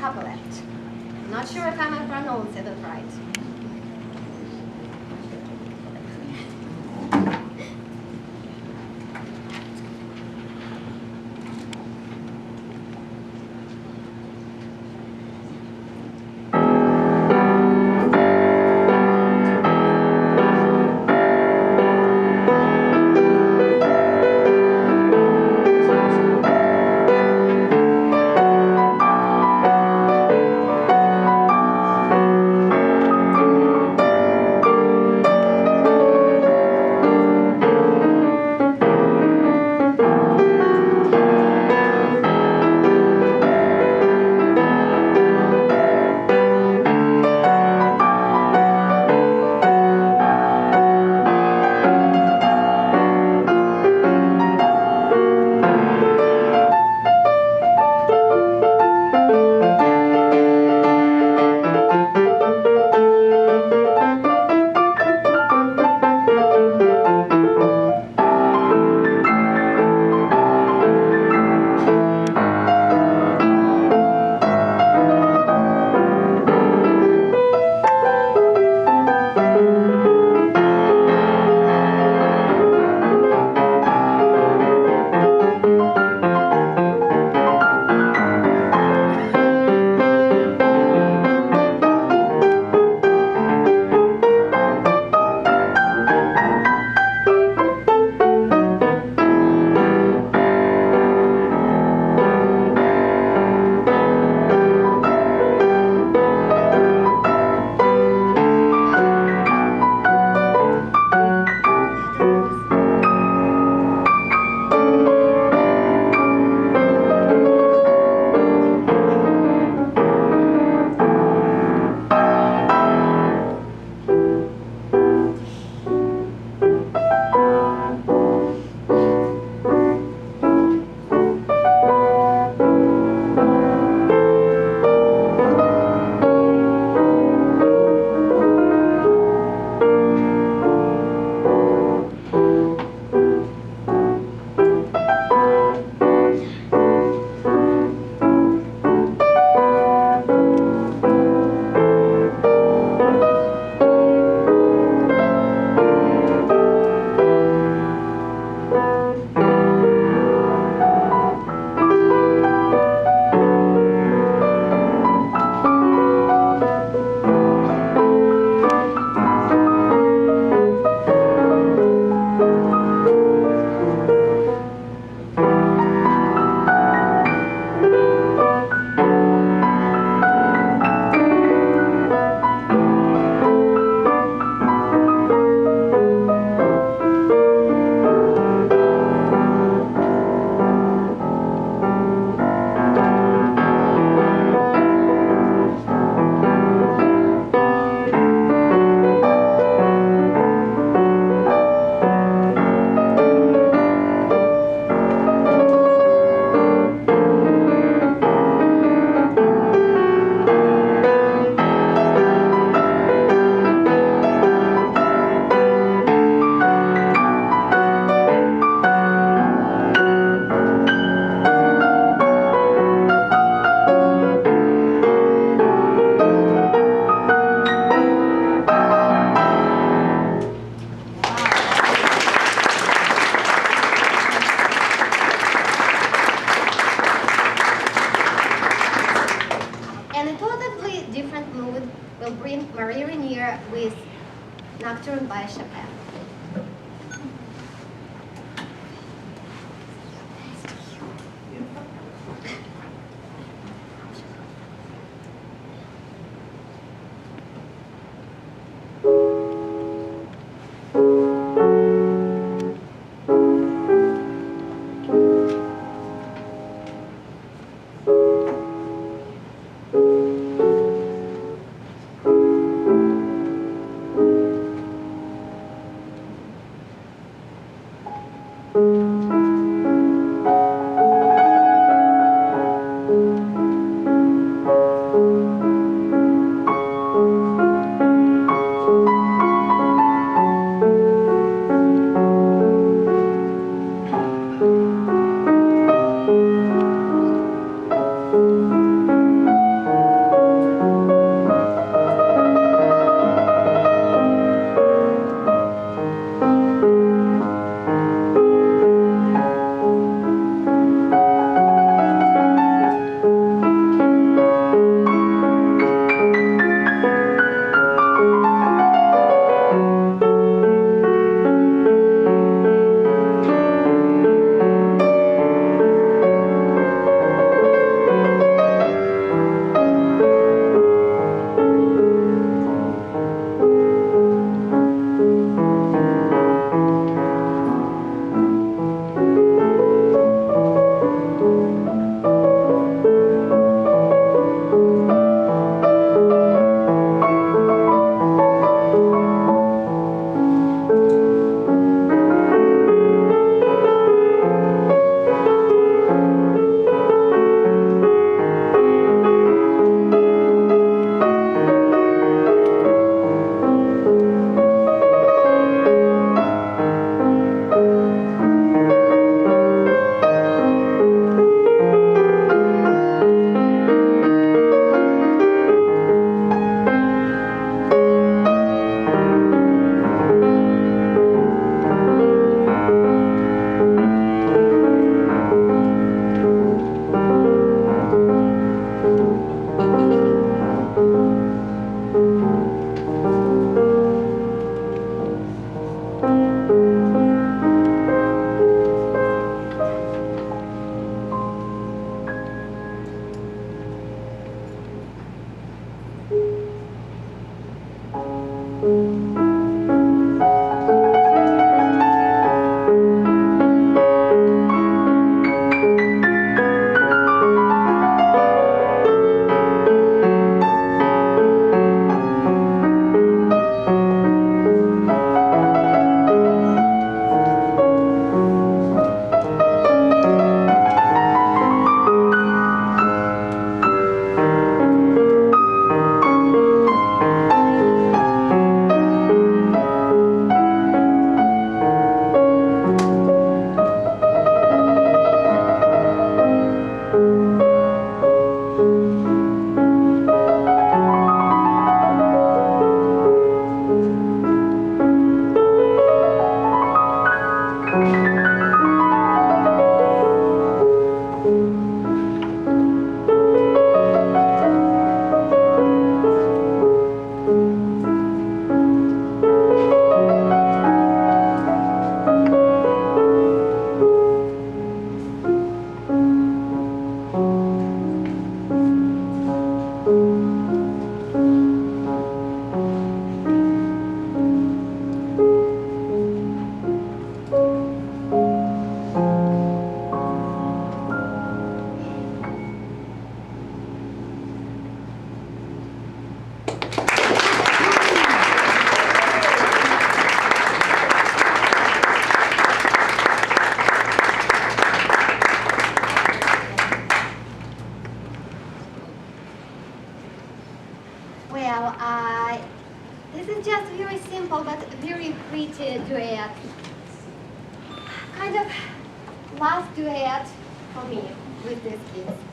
Capulet. Not sure if I'm pronouncing it right. Marie Renier with Nocturne by Chopin. last duet for me with these kids.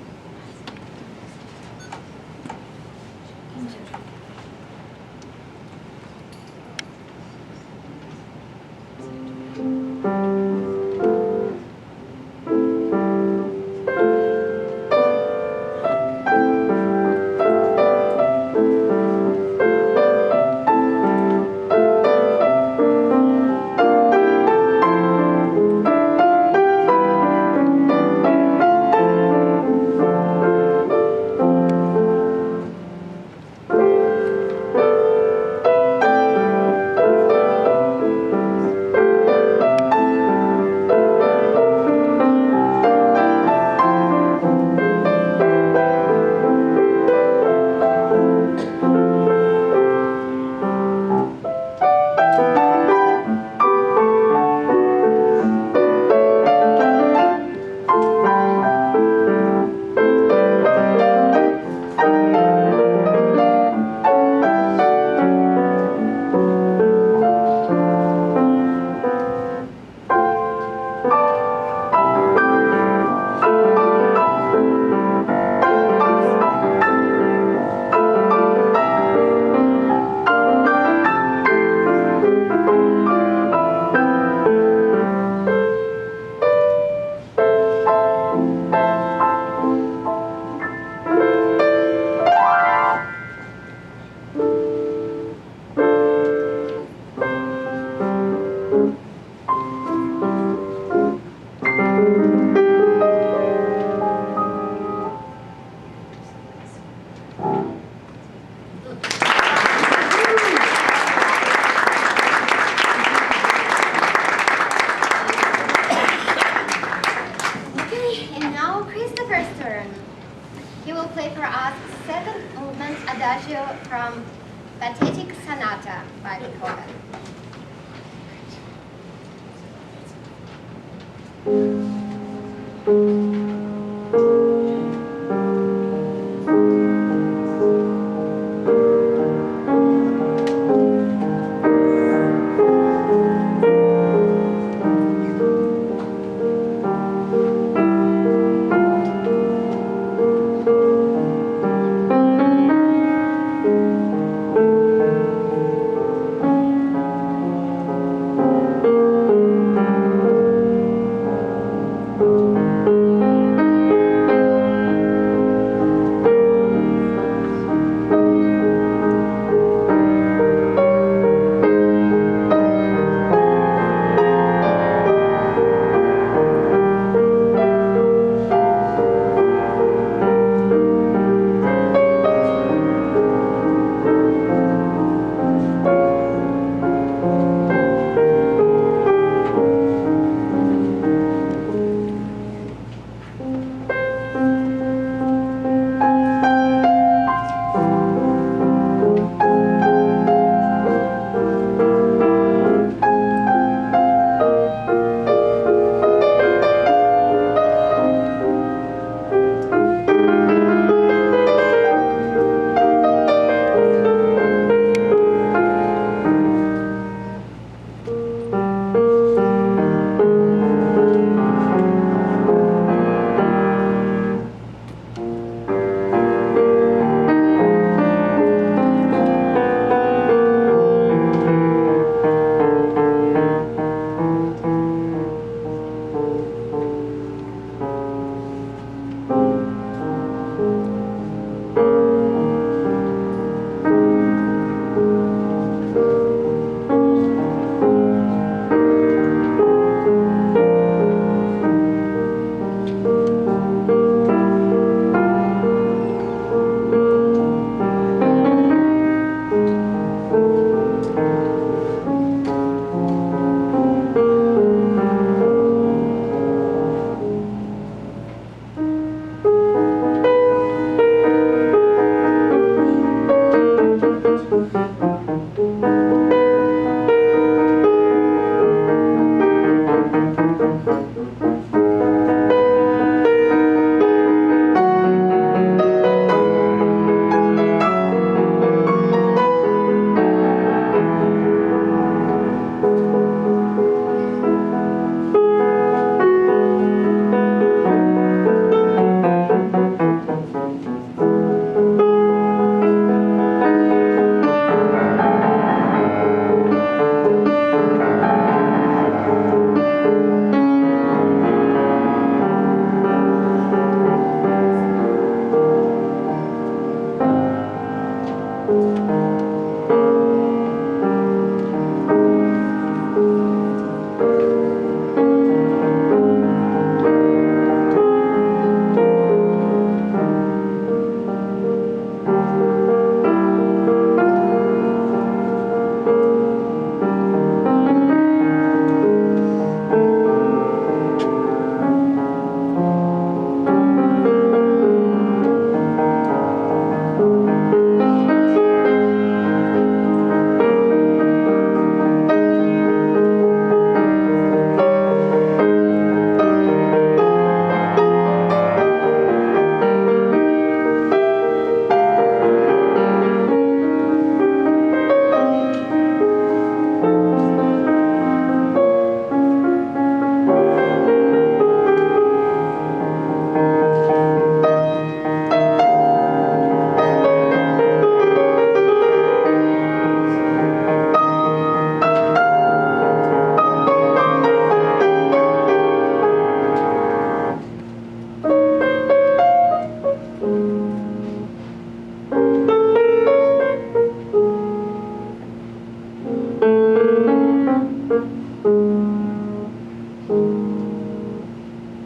And now Christopher's turn. He will play for us second movement Adagio from Pathetic Sonata by Beethoven.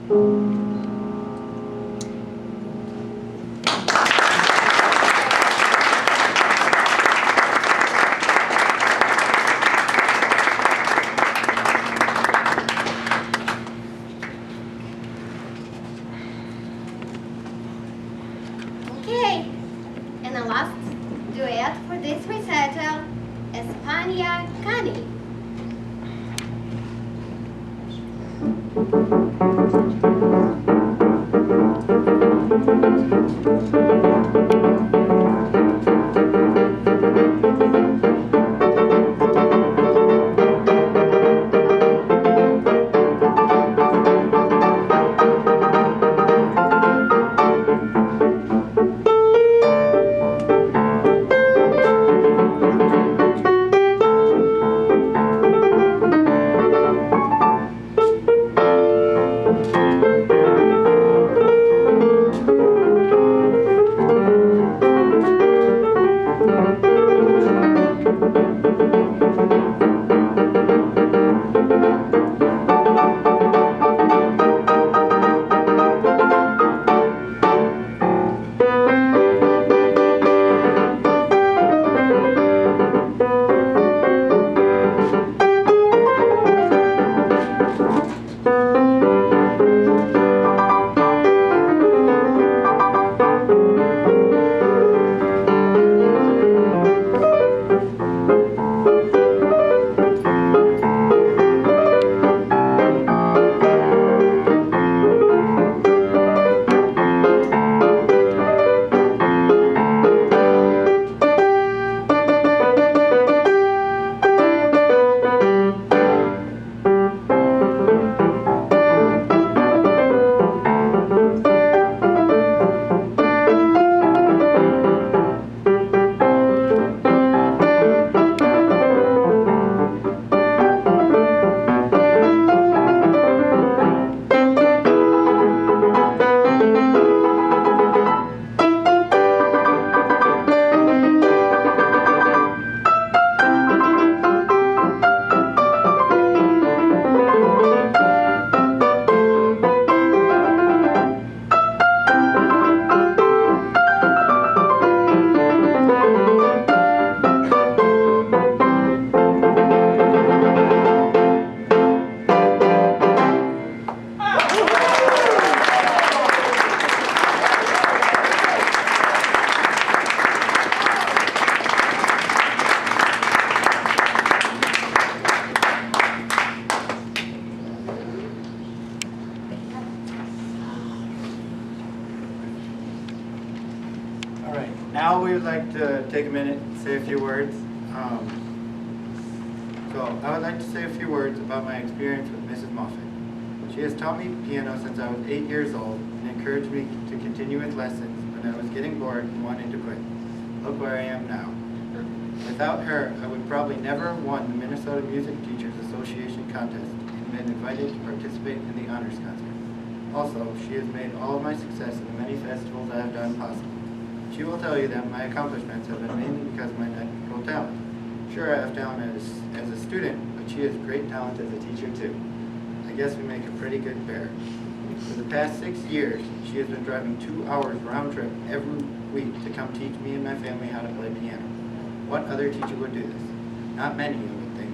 Okay, and the last duet for this recital, España Cani. Now we would like to take a minute and say a few words. So I would like to say a few words about my experience with Mrs. Moffett. She has taught me piano since I was 8 years old and encouraged me to continue with lessons when I was getting bored and wanting to quit. Look where I am now. Without her, I would probably never have won the Minnesota Music Teachers Association contest and been invited to participate in the honors concert. Also, she has made all of my success in the many festivals I have done possible. She will tell you that my accomplishments have been mainly because of my natural talent. Sure, I have talent as a student, but she has great talent as a teacher too. I guess we make a pretty good pair. For the past 6 years, she has been driving 2 hours round trip every week to come teach me and my family how to play piano. What other teacher would do this? Not many, I would think.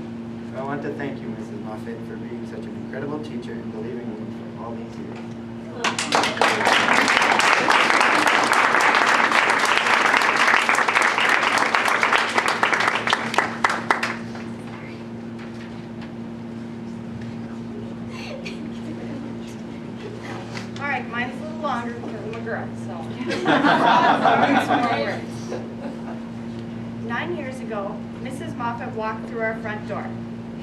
So I want to thank you, Mrs. Moffett, for being such an incredible teacher and believing in me for all these years. All right, mine's a little longer because I'm a girl, so. 9 years ago, Mrs. Moffett walked through our front door.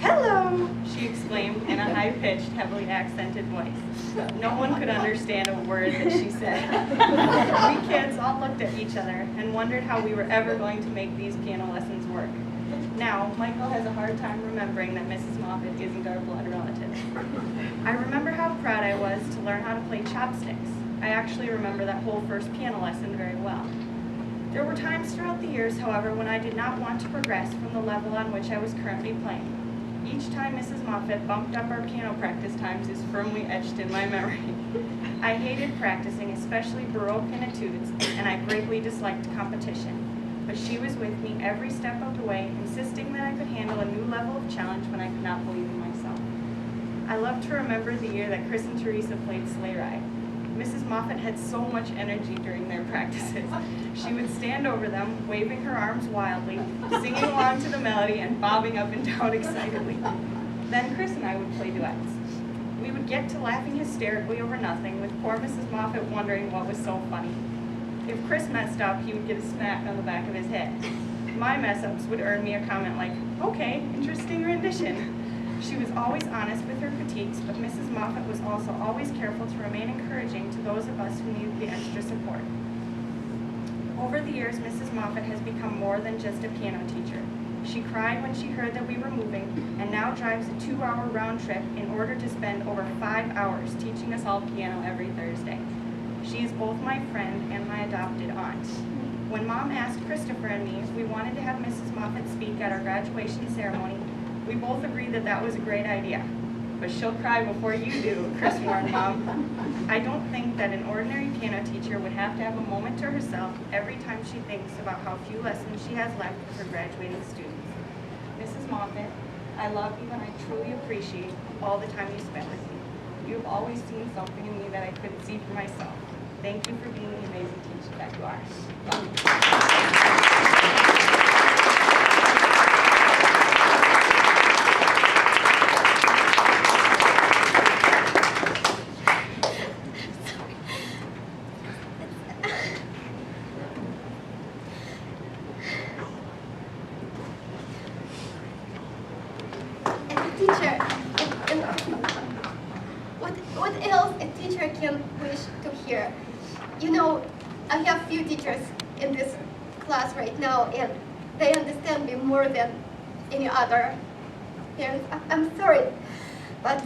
"Hello," she exclaimed in a high-pitched, heavily accented voice. No one could understand a word that she said. We kids all looked at each other and wondered how we were ever going to make these piano lessons work. Now, Michael has a hard time remembering that Mrs. Moffett isn't our blood relative. I remember how proud I was to learn how to play chopsticks. I actually remember that whole first piano lesson very well. There were times throughout the years, however, when I did not want to progress from the level on which I was currently playing. Each time Mrs. Moffett bumped up our piano practice times is firmly etched in my memory. I hated practicing, especially Baroque and etudes, and I greatly disliked competition. But she was with me every step of the way, insisting that I could handle a new level of challenge when I could not believe in myself. I love to remember the year that Chris and Teresa played Sleigh Ride. Mrs. Moffett had so much energy during their practices. She would stand over them, waving her arms wildly, singing along to the melody, and bobbing up and down excitedly. Then Chris and I would play duets. We would get to laughing hysterically over nothing, with poor Mrs. Moffett wondering what was so funny. If Chris messed up, he would get a smack on the back of his head. My mess-ups would earn me a comment like, "Okay, interesting rendition." She was always honest with her critiques, but Mrs. Moffett was also always careful to remain encouraging to those of us who needed the extra support. Over the years, Mrs. Moffett has become more than just a piano teacher. She cried when she heard that we were moving, and now drives a 2-hour round trip in order to spend over 5 hours teaching us all piano every Thursday. She is both my friend and my adopted aunt. When Mom asked Christopher and me if we wanted to have Mrs. Moffett speak at our graduation ceremony, we both agreed that that was a great idea. But she'll cry before you do, Chris warned Mom. I don't think that an ordinary piano teacher would have to have a moment to herself every time she thinks about how few lessons she has left with her graduating students. Mrs. Moffett, I love you and I truly appreciate all the time you spent with me. You have always seen something in me that I couldn't see for myself. Thank you for being the amazing teacher that you are. Love you. Teacher, what else a teacher can wish to hear? You know, I have few teachers in this class right now, and they understand me more than any other parents. I'm sorry, but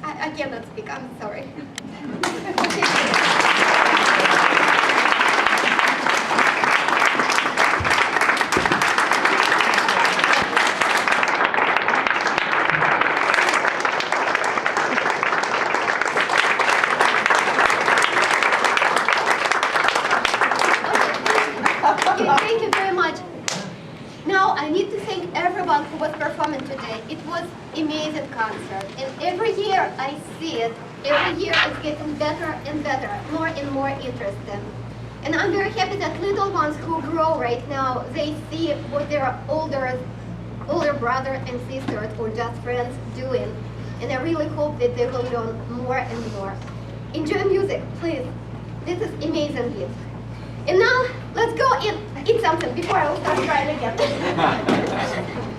I cannot speak. I'm sorry. Thank you very much. Now I need to thank everyone who was performing today. It was amazing concert, and every year I see it. Every year it's getting better and better, more and more interesting. And I'm very happy that little ones who grow right now, they see what their older brother and sisters or just friends doing. And I really hope that they will learn more and more. Enjoy music, please. This is amazing gift. And now, let's go and eat something before I will start crying again.